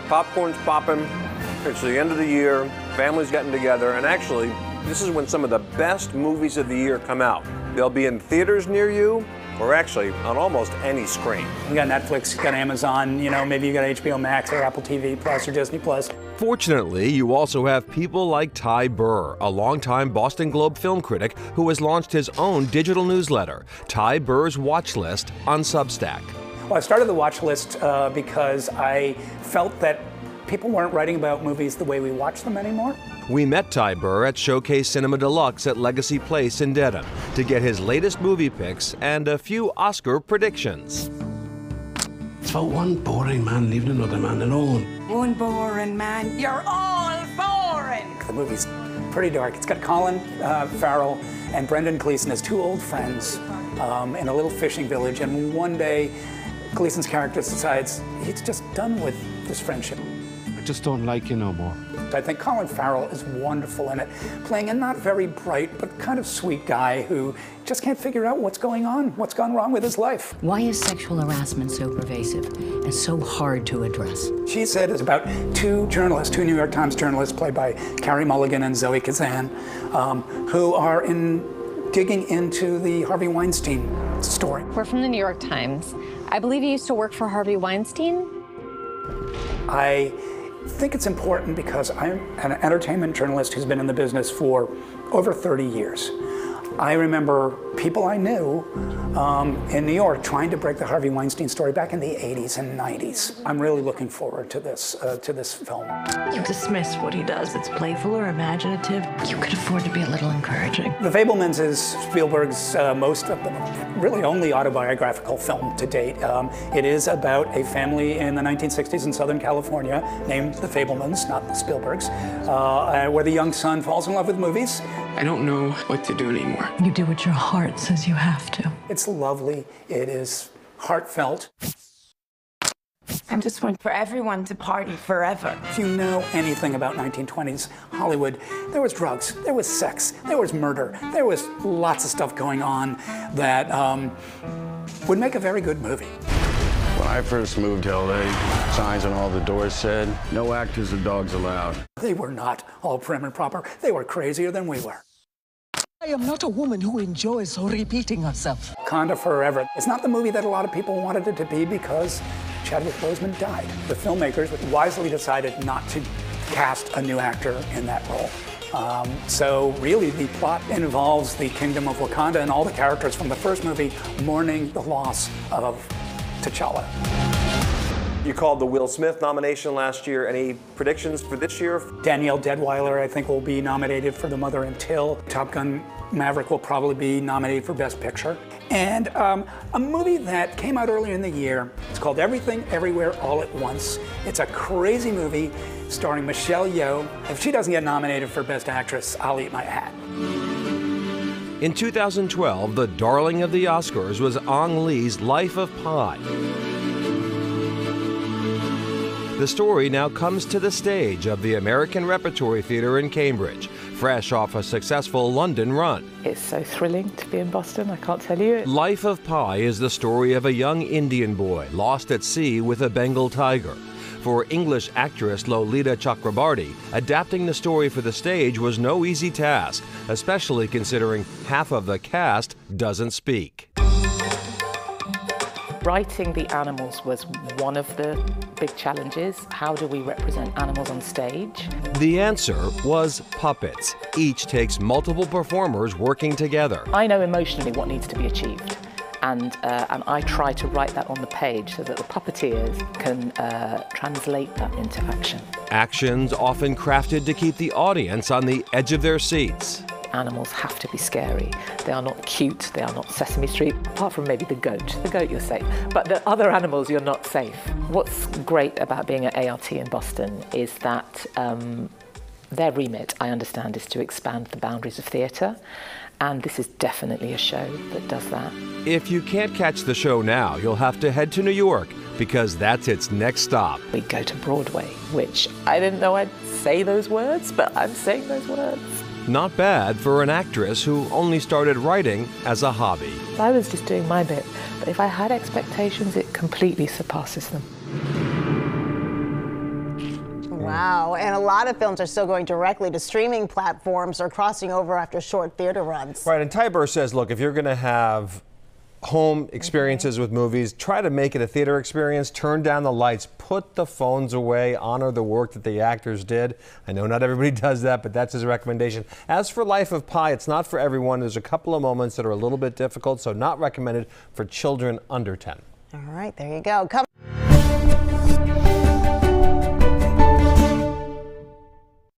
Popcorn's popping. It's the end of the year. Families getting together. And actually, this is when some of the best movies of the year come out. They'll be in theaters near you, or actually on almost any screen. You got Netflix, you got Amazon, you know, maybe you got HBO Max or Apple TV Plus or Disney Plus. Fortunately, you also have people like Ty Burr, a longtime Boston Globe film critic who has launched his own digital newsletter, Ty Burr's Watch List, on Substack. Well, I started the watch list because I felt that people weren't writing about movies the way we watch them anymore. We met Ty Burr at Showcase Cinema Deluxe at Legacy Place in Dedham to get his latest movie picks and a few Oscar predictions. It's about one boring man leaving another man alone. One boring man, you're all boring! The movie's pretty dark. It's got Colin Farrell and Brendan Gleeson as two old friends in a little fishing village, and one day Gleeson's character decides he's just done with this friendship. I just don't like you no more. I think Colin Farrell is wonderful in it, playing a not very bright but kind of sweet guy who just can't figure out what's going on, what's gone wrong with his life. Why is sexual harassment so pervasive and so hard to address? She Said is about two journalists, two New York Times journalists played by Carey Mulligan and Zoe Kazan, who are digging into the Harvey Weinstein story. We're from the New York Times. I believe you used to work for Harvey Weinstein? I think it's important because I'm an entertainment journalist who's been in the business for over 30 years. I remember people I knew in New York trying to break the Harvey Weinstein story back in the 80s and 90s. I'm really looking forward to this film. You dismiss what he does. It's playful or imaginative. You could afford to be a little encouraging. The Fabelmans is Spielberg's really only autobiographical film to date. It is about a family in the 1960s in Southern California named the Fabelmans, not the Spielbergs, where the young son falls in love with movies. I don't know what to do anymore. You do what your heart says you have to. It's lovely. It is heartfelt. I just want for everyone to party forever. If you know anything about 1920s Hollywood, there was drugs, there was sex, there was murder, there was lots of stuff going on that would make a very good movie. When I first moved to LA, signs on all the doors said, no actors or dogs allowed. They were not all prim and proper. They were crazier than we were. I am not a woman who enjoys repeating herself. Wakanda Forever. It's not the movie that a lot of people wanted it to be because Chadwick Boseman died. The filmmakers wisely decided not to cast a new actor in that role. So really the plot involves the Kingdom of Wakanda and all the characters from the first movie mourning the loss of T'Challa. You called the Will Smith nomination last year. Any predictions for this year? Danielle Deadwyler, I think, will be nominated for The Mother and Till. Top Gun Maverick will probably be nominated for Best Picture. And a movie that came out earlier in the year, it's called Everything, Everywhere, All at Once. It's a crazy movie starring Michelle Yeoh. If she doesn't get nominated for Best Actress, I'll eat my hat. In 2012, the darling of the Oscars was Ang Lee's Life of Pi. The story now comes to the stage of the American Repertory Theatre in Cambridge, fresh off a successful London run. It's so thrilling to be in Boston, I can't tell you. Life of Pi is the story of a young Indian boy lost at sea with a Bengal tiger. For English actress Lolita Chakrabarty, adapting the story for the stage was no easy task, especially considering half of the cast doesn't speak. Writing the animals was one of the big challenges. How do we represent animals on stage? The answer was puppets. Each takes multiple performers working together. I know emotionally what needs to be achieved. And I try to write that on the page so that the puppeteers can translate that into action. Actions often crafted to keep the audience on the edge of their seats. Animals have to be scary. They are not cute, they are not Sesame Street, apart from maybe the goat. The goat you're safe, but the other animals you're not safe. What's great about being at ART in Boston is that their remit, I understand, is to expand the boundaries of theatre. And this is definitely a show that does that. If you can't catch the show now, you'll have to head to New York because that's its next stop. We go to Broadway, which I didn't know I'd say those words, but I'm saying those words. Not bad for an actress who only started writing as a hobby. I was just doing my bit, but if I had expectations, it completely surpasses them. Wow, and a lot of films are still going directly to streaming platforms or crossing over after short theater runs. Right, and Ty Burr says, look, if you're going to have home experiences with movies, try to make it a theater experience, turn down the lights, put the phones away, honor the work that the actors did. I know not everybody does that, but that's his recommendation. As for Life of Pi, it's not for everyone. There's a couple of moments that are a little bit difficult, so not recommended for children under 10. All right, there you go.